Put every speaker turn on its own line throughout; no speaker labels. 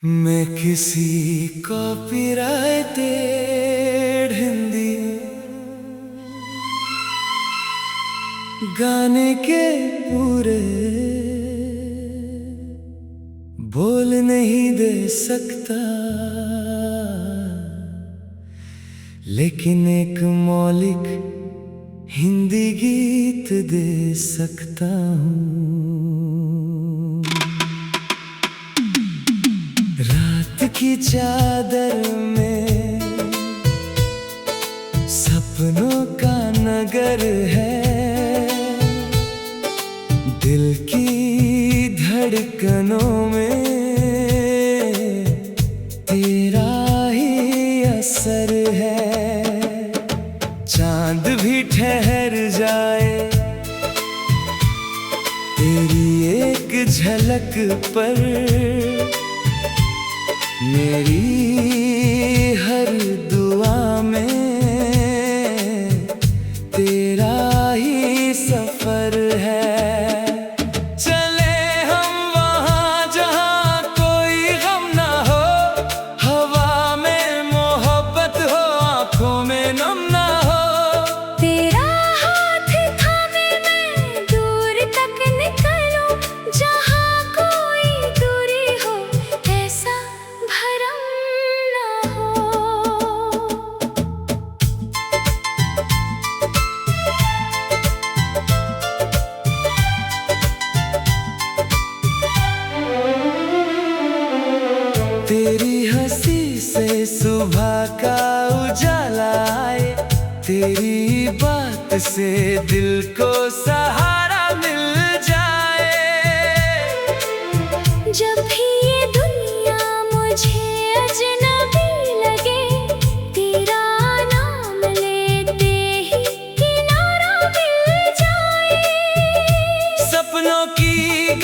मैं किसी कॉपीराइटेड हिंदी गाने के पूरे बोल नहीं दे सकता, लेकिन एक मौलिक हिंदी गीत दे सकता हूँ। रात की चादर में सपनों का नगर है, दिल की धड़कनों में तेरा ही असर है। चांद भी ठहर जाए तेरी एक झलक पर, मेरी हर दुआ में तेरा ही सफर है। चले हम वहाँ जहाँ कोई गम ना हो, हवा में मोहब्बत हो, आँखों में नम ना हो।
तेरा हाथ थामे मैं दूर तक निकलूं, जहाँ कोई दूरी हो, ऐसा भरम ना हो।
तेरी हंसी से सुबह का उजाला आए, तेरी बात से दिल को सहारा मिल जाए।
जब भी ये दुनिया मुझे अजनबी लगे, तेरा नाम लेते ही किनारा मिल जाए।
सपनों की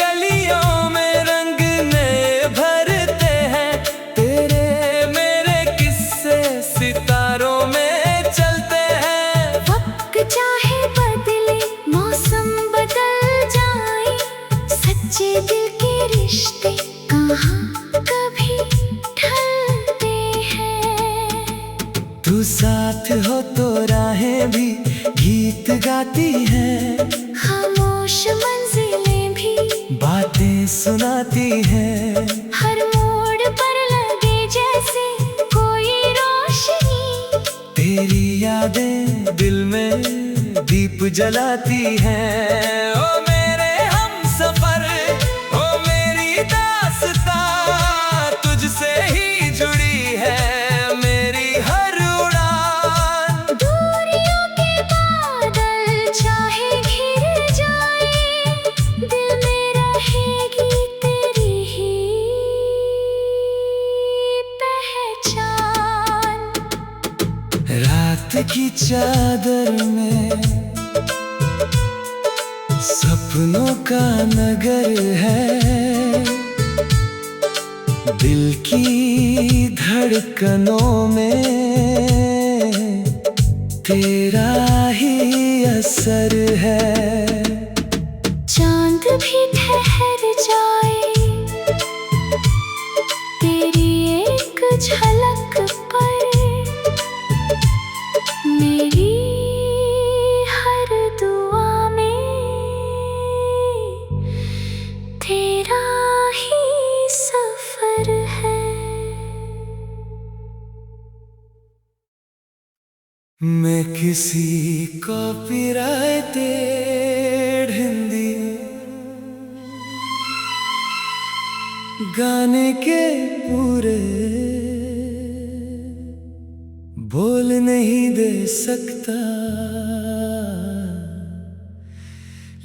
गलियों में रंग नए भरते हैं, तेरे मेरे किस्से सितारों में चलते हैं।
वक्त चाहे बदले, मौसम बदल जाए, सच्चे दिल के रिश्ते कहाँ कभी ढलते हैं।
तू साथ हो तो राहें भी गीत गाती हैं,
खामोश मंजिलें भी
बातें सुनाती हैं।
हर मोड़ पर लगे जैसे कोई रोशनी,
तेरी यादें दिल में दीप जलाती हैं। ओ मेरे हमसफर, ओ मेरी दास्तां, तुझसे ही जुड़ी है मेरी हर उड़ान।
दूरियों के बादल चाहे घिर जाए, दिल में रहेगी तेरी ही पहचान।
रात की चादर में सपनों का नगर है, दिल की धड़कनों में तेरा ही असर है।
चांद भी ठहर जाए तेरी एक झलक पर, मेरी हर दुआ में तेरा ही सफर है।
मैं किसी कॉपीराइटेड हिंदी गाने के पूरे बोल नहीं दे सकता,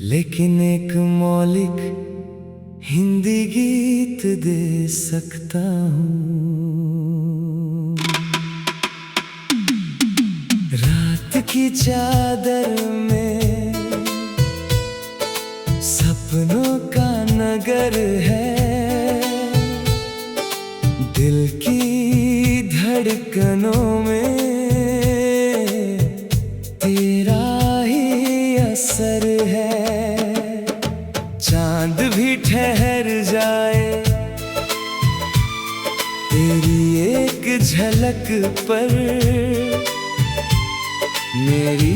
लेकिन एक मौलिक हिंदी गीत दे सकता हूँ। रात की चादर में सपनों का नगर है, दिल की धड़कनों में तेरा ही असर है। चांद भी ठहर जाए तेरी एक झलक पर मेरी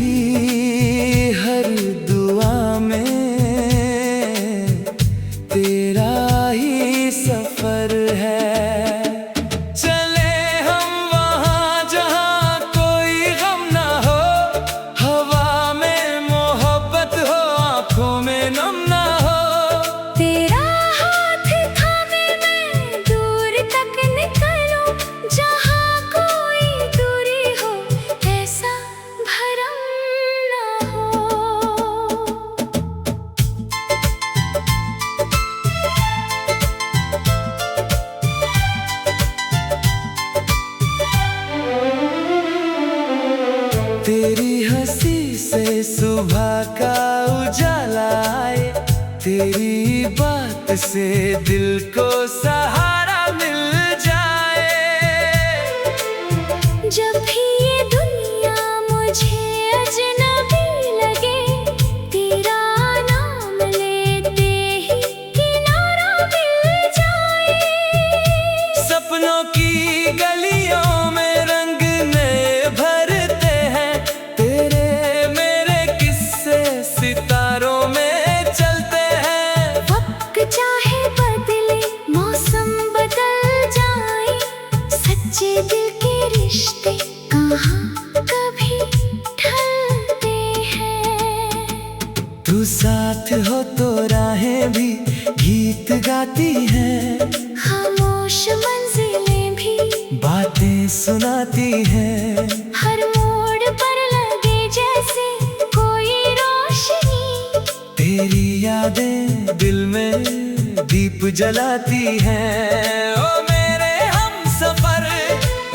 हर दुआ में तेरा ही सफर है। चले हम वहाँ जहाँ कोई गम ना हो, हवा में मोहब्बत हो, आँखों में नम ना हो।
तेरा हाथ थामे मैं दूर तक निकलूं, जहाँ कोई दूरी हो, ऐसा भरम ना हो।
तेरी हंसी से सुबह का उजाला आए, तेरी बात से दिल को सहारा मिल जाए।
जब भी ये दुनिया मुझे अजनबी लगे, तेरा नाम लेते ही किनारा मिल जाए।
सपनों की गलियों में रंग नए भरते हैं, तेरे मेरे किस्से सितारों में चलते हैं।
वक्त चाहे बदले, मौसम बदल जाए, सच्चे दिल के रिश्ते कहाँ कभी ढलते हैं।
तू साथ हो तो राहें भी गीत गाती हैं,
खामोश मंजिलें भी
बातें सुनाती हैं।
हर मोड़ पर लगे जैसे कोई रोशनी,
तेरी यादें दिल में दीप जलाती हैं। ओ मेरे हमसफर,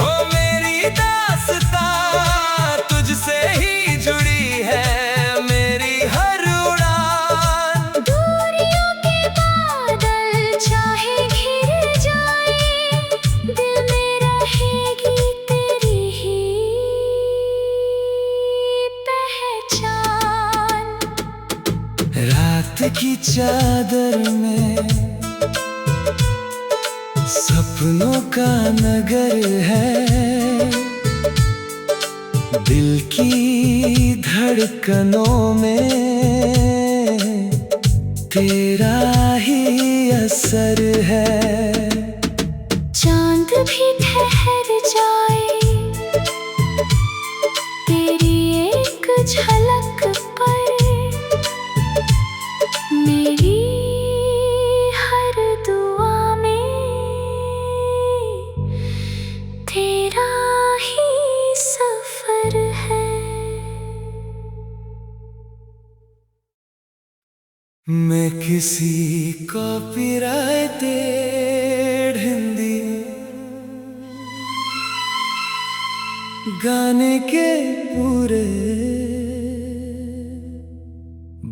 ओ मेरी दास्तां, तुझसे ही जुड़ी है मेरी हर उड़ान।
दूरियों के बादल चाहे घिर जाए, दिल में रहेगी तेरी ही पहचान।
रात की चादर में सपनों का नगर है, दिल की धड़कनों में तेरा ही असर है।
चांद भी ठहर जाए, तेरी एक झलक पर मेरी हर दुआ में तेरा ही सफर है।
मैं किसी कॉपीराइटेड हिंदी गाने के पूरे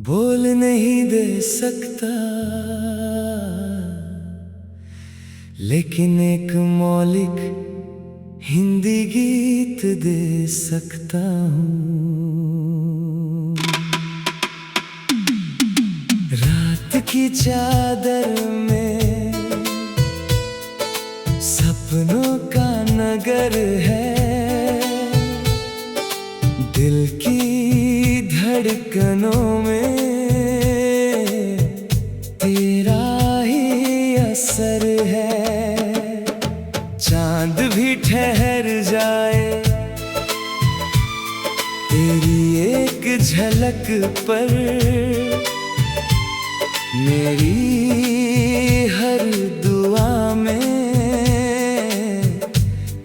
बोल नहीं दे सकता, लेकिन एक मौलिक हिंदी गीत दे सकता हूँ। रात की चादर में सपनों का नगर है, दिल की धड़कनों में तेरा ही असर है। चांद भी ठहर जाए, तेरी एक झलक पर मेरी हर दुआ में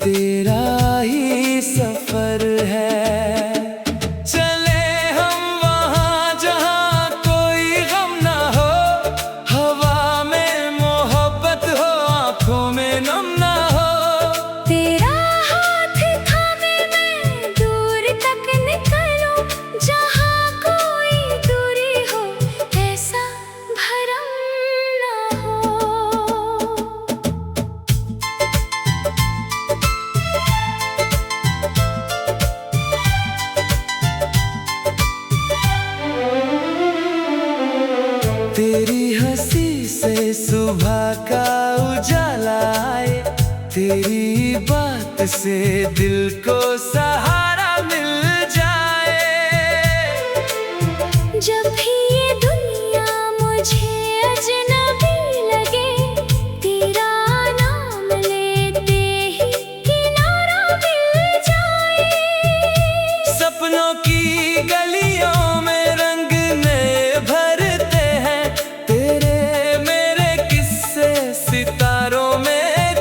तेरा ही सफर है। चले हम वहाँ जहाँ कोई गम ना हो, हवा में मोहब्बत हो, आँखों में नम ना हो।
तेरा हाथ थामे मैं दूर तक निकलूं, जहाँ कोई दूरी हो, ऐसा भरम ना हो।
तेरी बात से दिल को सहारा मिल जाए।
जब भी ये दुनिया मुझे अजनबी लगे, तेरा नाम लेते ही किनारा मिल जाए।
सपनों की गलियों में रंग नए भरते हैं, तेरे मेरे किस्से सितारों में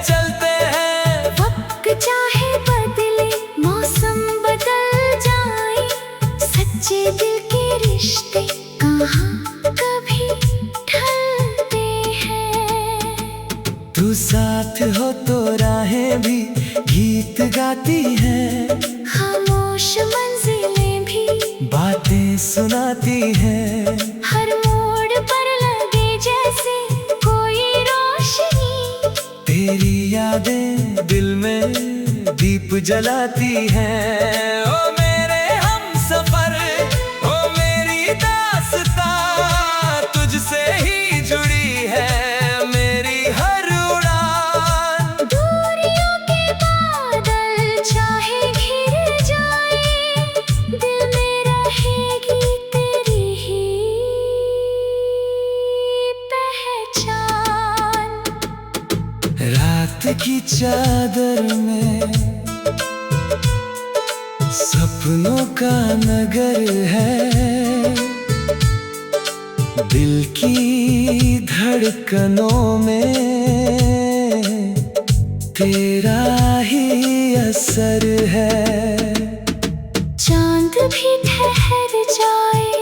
चलते हैं।
वक्त चाहे बदले, मौसम बदल जाए, सच्चे दिल के रिश्ते कहाँ कभी ढलते हैं।
तू साथ हो तो राहें भी गीत गाती हैं,
खामोश मंजिलें भी
बातें सुनाती हैं।
हर मोड़ पर लगे जैसे कोई रोशनी,
तेरी यादें दिल में दीप जलाती हैं। ओ मेरे हमसफर, ओ मेरी दास्तां, तुझसे ही जुड़ी है मेरी हर उड़ान।
दूरियों के बादल चाहे घिर जाए, दिल में रहेगी तेरी ही पहचान।
रात की चादर में सपनों का नगर है, दिल की धड़कनों में तेरा ही असर है।
चांद भी ठहर जाए,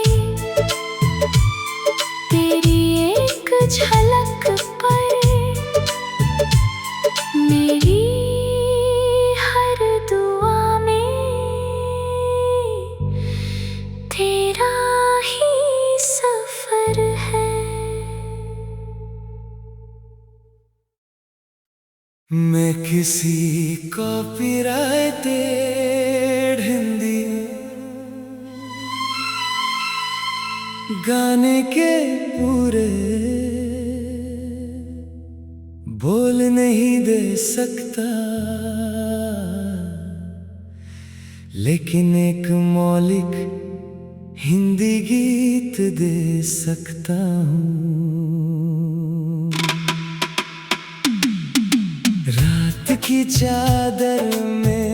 तेरी एक झलक पर मेरी हर दुआ में तेरा ही सफर है।
मैं किसी कॉपीराइटेड हिंदी गाने के पूरे बोल नहीं दे सकता, लेकिन एक मौलिक हिंदी गीत दे सकता हूँ। रात की चादर में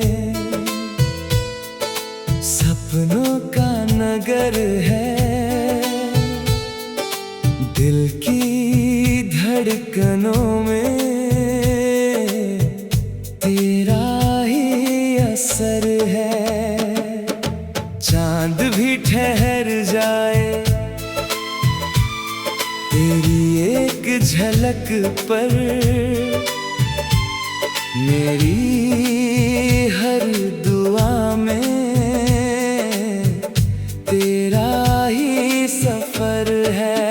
सपनों का नगर है, दिल की धड़कनों में तेरा ही असर है। चांद भी ठहर जाए, तेरी एक झलक पर मेरी हर दुआ में तेरा ही सफर है।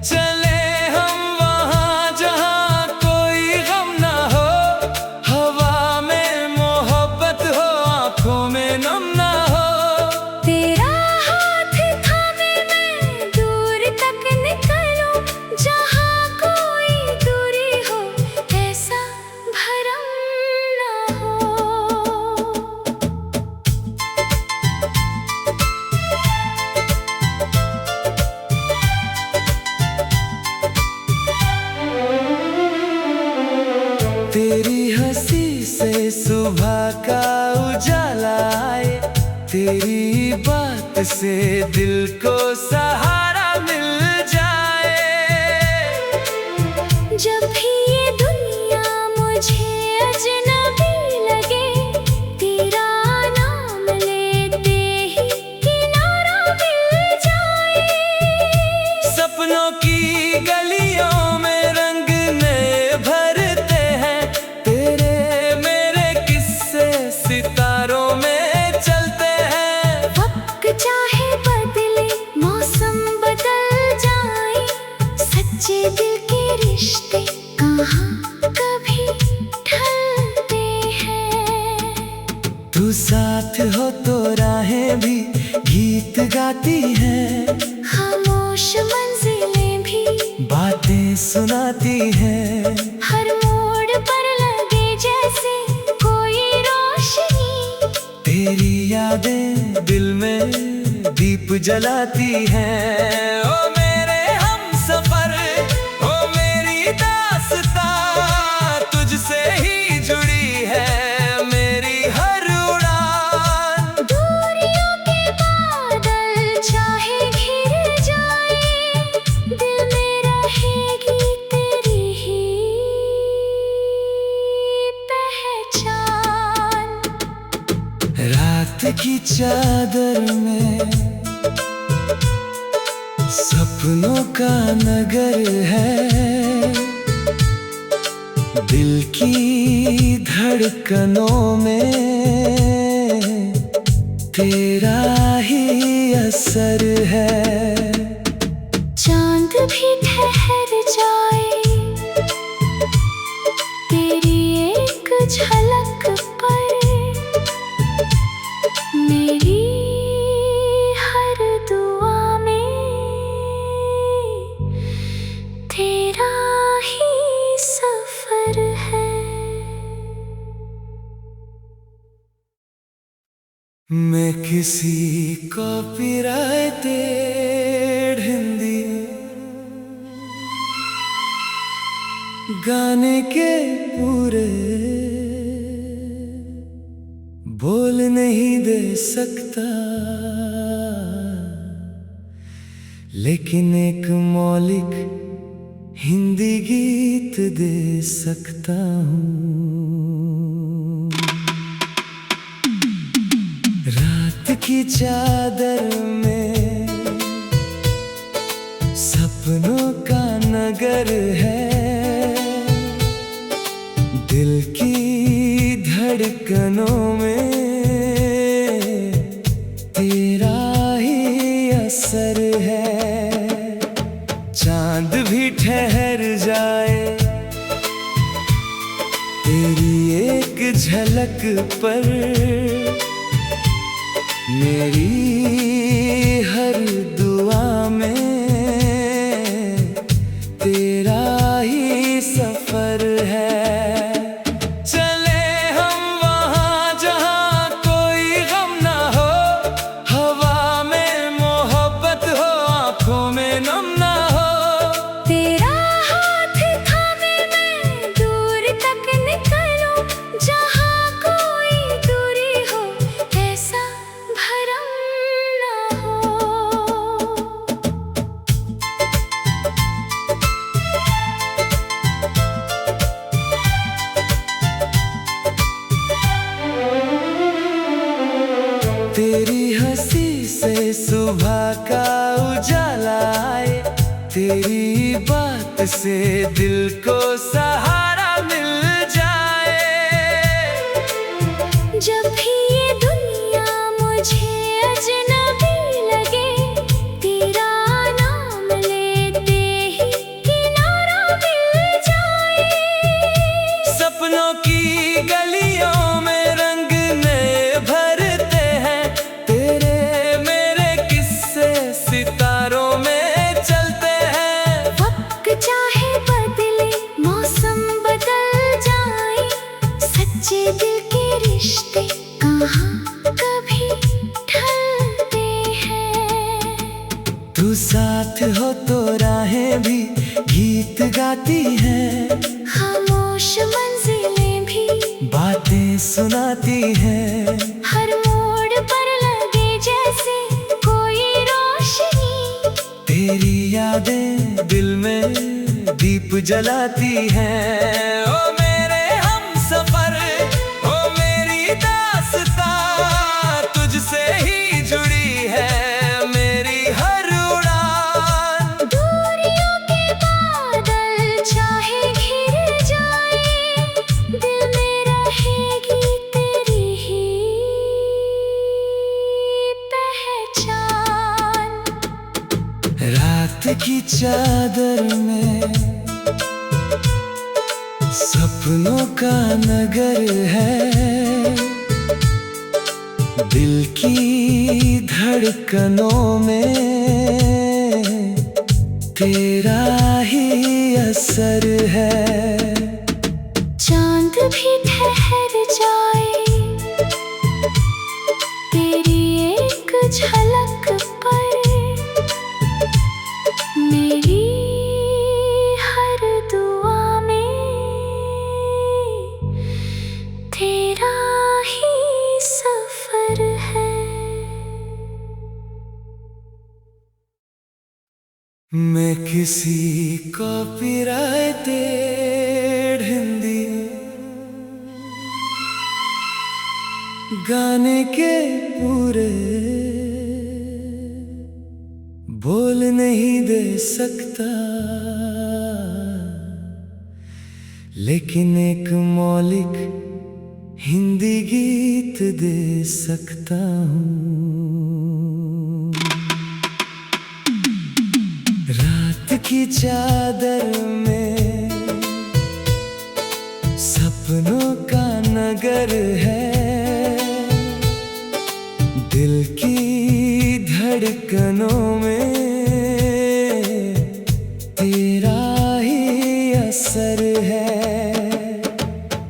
चले हम वहाँ जहाँ कोई गम ना हो, हवा में मोहब्बत हो, आँखों में नम ना हो।
तेरा हाथ थामे मैं दूर तक निकलूं, जहाँ कोई दूरी हो, ऐसा भरम ना हो।
तेरी हंसी से सुबह का उजाला आए, तेरी बात से दिल को सहारा मिल जाए।
जब भी ये दुनिया मुझे अजनबी लगे, तेरा नाम लेते ही किनारा मिल जाए।
सपनों की गलियों में रंग नए भरते हैं, तेरे मेरे किस्से सितारों में चलते हैं।
वक्त चाहे बदले, मौसम बदल जाए, सच्चे दिल के रिश्ते कहाँ कभी ढलते हैं।
तू साथ हो तो राहें भी गीत गाती हैं,
खामोश मंजिलें भी
बातें सुनाती हैं।
हर मोड़ पर लगे
तेरी यादें दिल में दीप जलाती हैं। ओ मेरे हमसफर, ओ मेरी दास्तां, तुझसे ही जुड़ी है मेरी हर उड़ान।
दूरियों के बादल चाहे घिर जाए, दिल में रहेगी तेरी ही पहचान।
रात की चादर में सपनों का नगर है, दिल की धड़कनों में तेरा ही असर है।
चांद भी ठहर जाए तेरी एक झलक पर, मेरी हर दुआ में तेरा ही सफर है।
मैं किसी कॉपीराइटेड हिंदी गाने के पूरे बोल नहीं दे सकता, लेकिन एक मौलिक हिंदी गीत दे सकता हूँ। रात की चादर में सपनों का नगर है, दिल की धड़कनों में तेरा ही असर है। चांद भी ठहर जाए तेरी एक झलक पर, मेरी हर दुआ में तेरा ही सफर है। चले हम वहाँ जहाँ कोई गम ना हो, हवा में मोहब्बत हो, आँखों में नम ना हो।
तेरा हाथ थामे मैं दूर तक निकलूं, जहाँ कोई दूरी हो, ऐसा भरम ना हो।
तेरी हंसी से सुबह का उजाला आए, तेरी बात से दिल को सहारा मिल जाए।
जब भी ये दुनिया मुझे अजनबी लगे, तेरा नाम लेते ही किनारा मिल जाए।
सपनों की गलियों में रंग नए भरते हैं, तेरे मेरे किस्से सितारों में चलते हैं।
वक्त चाहे बदले, मौसम बदल जाए, सच्चे दिल के रिश्ते कहाँ कभी ढलते हैं।
तू साथ हो तो राहें भी गीत गाती हैं,
खामोश मंजिलें भी
बातें सुनाती हैं।
हर मोड़ पर लगे जैसे कोई रोशनी,
तेरी यादें दिल में दीप जलाती हैं। ओ मेरे हमसफर, ओ मेरी दास्तां, तुझसे ही जुड़ी है मेरी हर उड़ान।
दूरियों के बादल चाहे घिर जाए, दिल में रहेगी तेरी ही पहचान।
रात की चादर में सपनों का नगर है, दिल की धड़कनों में तेरा ही असर है।
चांद भी ठहर जाए झलक पर मेरी हर दुआ में तेरा ही सफर है।
मैं किसी कॉपीराइटेड हिंदी गाने के पूरे बोल नहीं दे सकता, लेकिन एक मौलिक हिंदी गीत दे सकता हूँ। रात की चादर में सपनों का नगर है, दिल की धड़कनों में तेरा ही असर है।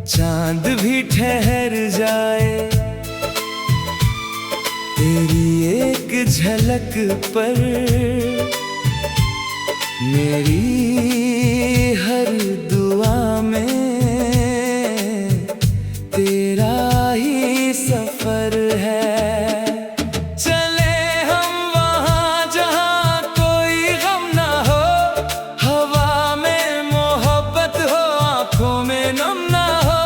चांद भी ठहर जाए तेरी एक झलक पर मेरी हर दुआ में तेरा ही सफर है। चले हम वहाँ जहाँ कोई गम ना हो, हवा में मोहब्बत हो, आँखों में नम ना हो।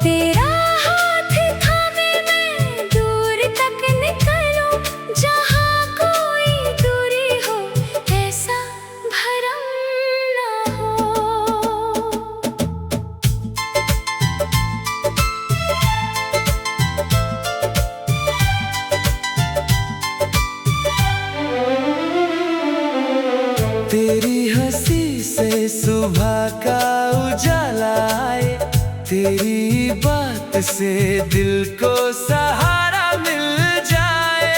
तेरा हाथ थामे मैं दूर तक निकलूं, जहाँ कोई दूरी हो, ऐसा भरम ना हो।
तेरी हंसी से सुबह का उजाला आए, तेरी बात से दिल को सहारा मिल जाए।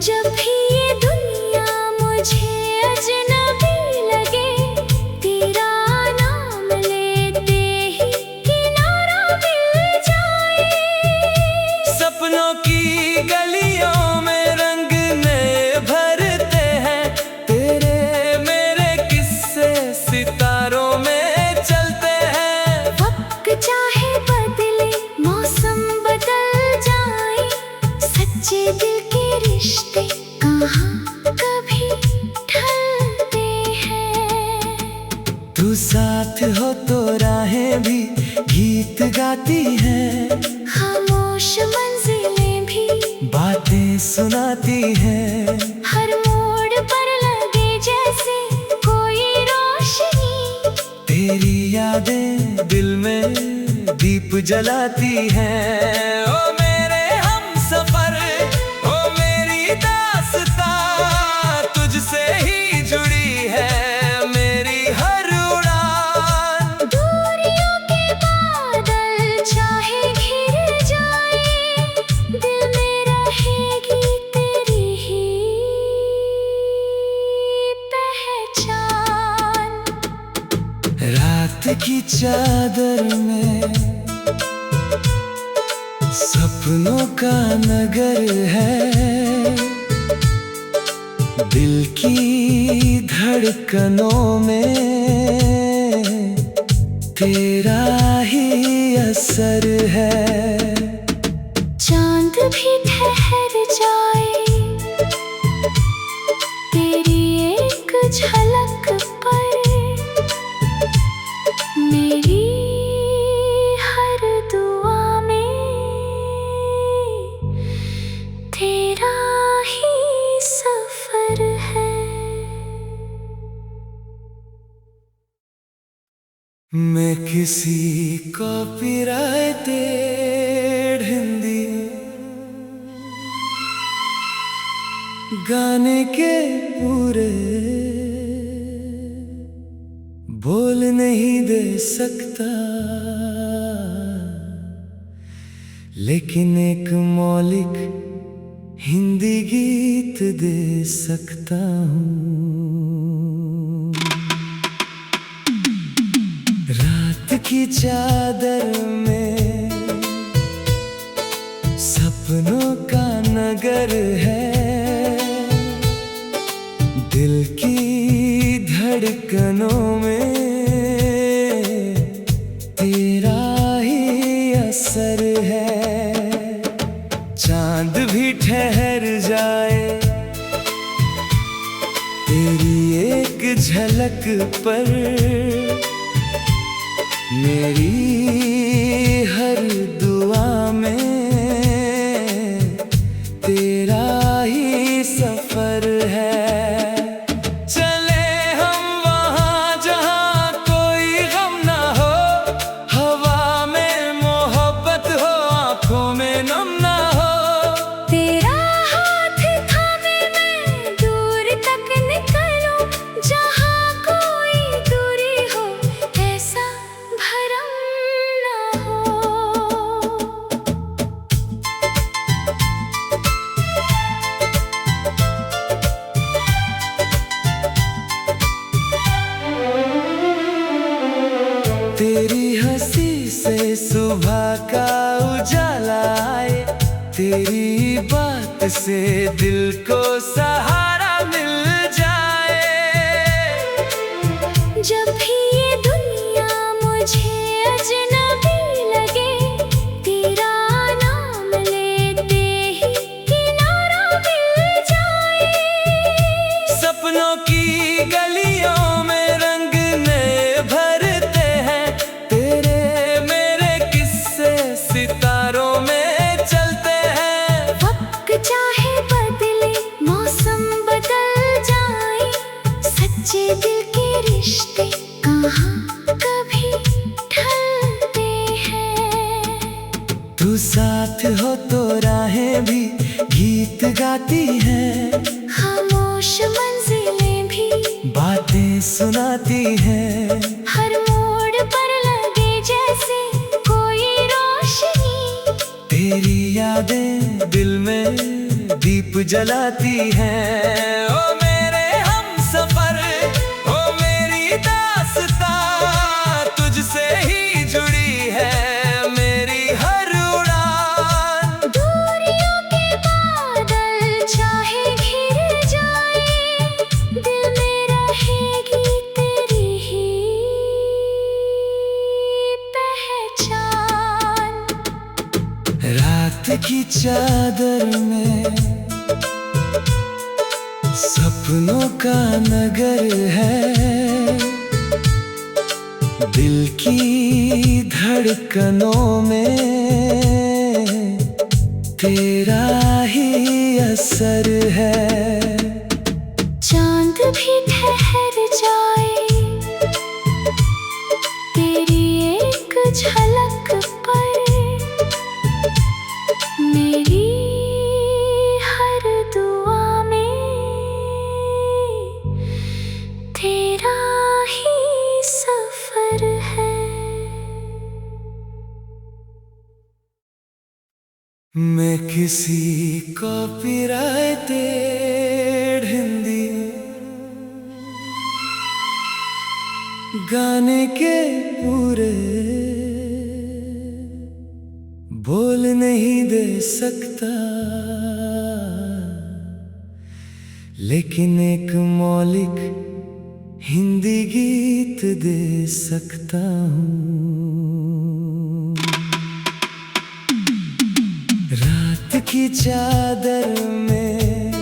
जब भी ये दुनिया मुझे अजनबी लगे, तेरा नाम लेते ही किनारा मिल जाए।
सपनों की गलियों में रंग नए भरते हैं, तेरे मेरे किस्से सितारों में चलते हैं।
वक्त चाहे बदले, मौसम बदल जाए, सच्चे दिल के रिश्ते कहाँ कभी ढलते हैं।
तू साथ हो तो राहें भी गीत गाती हैं,
खामोश मंजिलें भी
बातें सुनाती हैं।
हर मोड़ पर लगे जैसे कोई रोशनी,
तेरी यादें दिल में दीप जलाती हैं। ओ मेरे हमसफर, ओ मेरी दास्तां, तुझसे ही जुड़ी है मेरी हर उड़ान।
दूरियों के बादल चाहे घिर जाए, दिल में रहेगी तेरी ही पहचान।
रात की चादर में सपनों का नगर है, दिल की धड़कनों में तेरा ही असर है।
चांद भी ठहर जाए तेरी एक झलक पर मेरी हर दुआ में तेरा ही सफर है।
मैं किसी कॉपीराइटेड हिंदी गाने के पूरे बोल नहीं दे सकता, लेकिन एक मौलिक हिंदी गीत दे सकता हूँ। रात की चादर में सपनों का नगर है, दिल की धड़कनों में तेरा ही असर है। चांद भी ठहर जाए तेरी एक झलक पर, मेरी हर दुआ में तेरा ही सफर है। चले हम वहाँ जहाँ कोई गम ना हो, हवा में मोहब्बत हो, आंखों में नम ना हो।
तेरा हाथ थामे मैं दूर तक निकलूं, जहाँ कोई दूरी हो, ऐसा भरम ना हो।
तेरी हंसी से सुबह का उजाला आए, तेरी बात से दिल को सहारा मिल जाए।
जब भी ये दुनिया मुझे अजनबी लगे, तेरा नाम लेते ही किनारा मिल जाए।
सपनों की गलियों में रंग नए भरते हैं, तेरे मेरे किस्से सितारों में चलते हैं।
वक्त चाहे बदले, मौसम बदल जाए, सच्चे दिल के रिश्ते कहाँ कभी ढलते हैं।
तू साथ हो तो राहें भी गीत गाती हैं,
खामोश मंजिलें भी
बातें सुनाती हैं।
हर मोड़ पर लगे जैसे कोई रोशनी,
तेरी यादें दिल में दीप जलाती हैं। ओ मेरे हमसफर, ओ मेरी दास्तां, तुझसे ही जुड़ी है मेरी हर उड़ान।
दूरियों के बादल चाहे घिर जाए, दिल में रहेगी तेरी ही पहचान।
रात की चादर में सपनों का नगर है, दिल की धड़कनों में तेरा ही असर है।
चांद भी ठहर जाए तेरी एक झलक पर, मेरी हर दुआ में तेरा ही सफर है।
मैं किसी कॉपीराइटेड हिंदी गाने के पूरे बोल नहीं दे सकता, लेकिन एक मौलिक हिंदी गीत दे सकता हूँ। रात की चादर में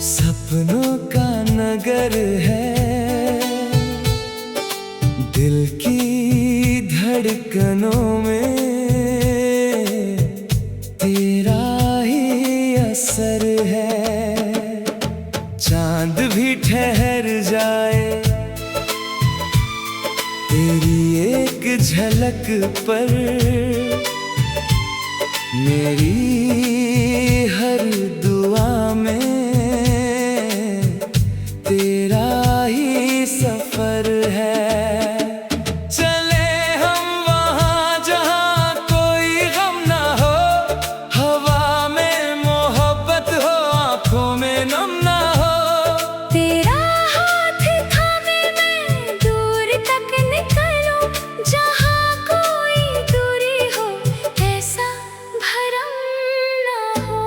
सपनों का नगर है, दिल की धड़कनों में तेरा ही असर है। चांद भी ठहर जाए तेरी एक झलक पर, मेरी हर दुआ में तेरा ही सफर है। चले हम वहाँ जहाँ कोई गम ना हो, हवा में मोहब्बत हो, आंखों में नम ना हो।
तेरा हाथ थामे मैं दूर तक निकलूं, जहाँ कोई दूरी हो, ऐसा भरम ना हो।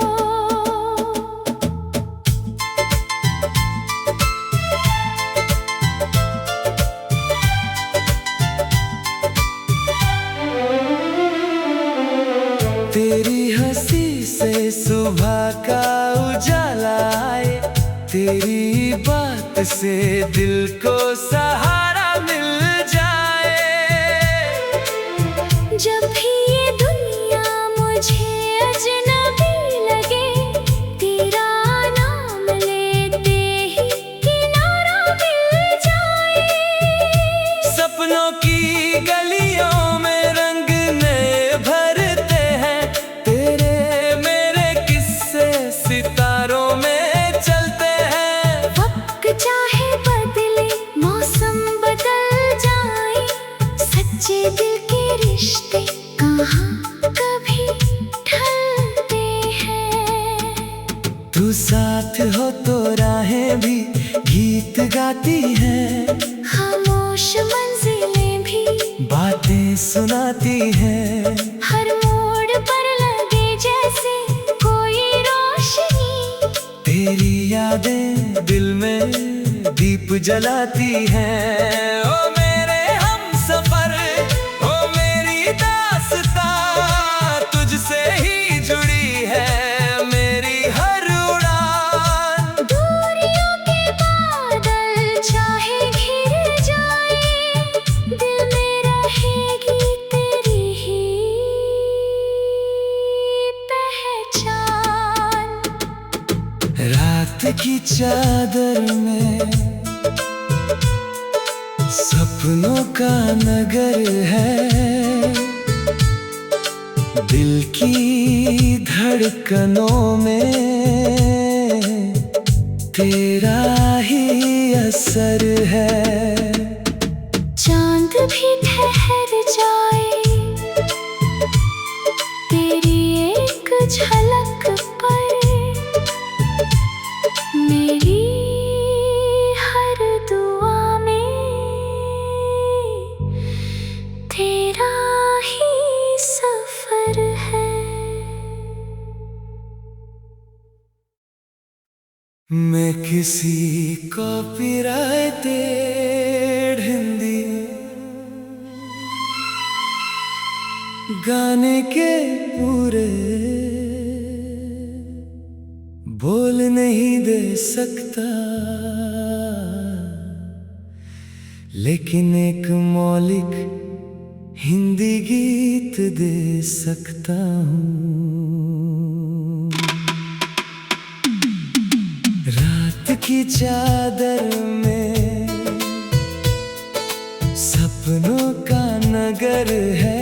से सुबह का उजाला आए, तेरी बात से दिल को सहारा मिल जाए।
जब भी ये दुनिया मुझे अजनबी लगे, तेरा नाम लेते ही किनारा मिल जाए।
सपनों की गलियों में रंग नए भरते हैं, तेरे मेरे किस्से सितारों में चलते हैं।
वक्त चाहे बदले, मौसम बदल जाए, सच्चे दिल के रिश्ते कहाँ कभी ढलते हैं।
तू साथ हो तो राहें भी गीत गाती हैं,
खामोश मंजिलें भी
बातें सुनाती हैं।
हर मोड़ पर लगे जैसे कोई रोशनी,
तेरी यादें दिल में दीप जलाती हैं। ओ मेरे हमसफर, ओ मेरी दास्तां, तुझसे ही जुड़ी है मेरी हर उड़ान।
दूरियों के बादल चाहे घिर जाए, दिल में रहेगी तेरी ही पहचान।
रात की चादर में सपनों का नगर है, दिल की धड़कनों में तेरा ही असर है।
चांद भी ठहर जाए, तेरी एक झलक पर मेरी हर दुआ में तेरा ही सफर है।
मैं किसी कॉपीराइटेड हिंदी गाने के पूरे बोल नहीं दे सकता, लेकिन एक मौलिक हिंदी गीत दे सकता हूँ। रात की चादर में सपनों का नगर है,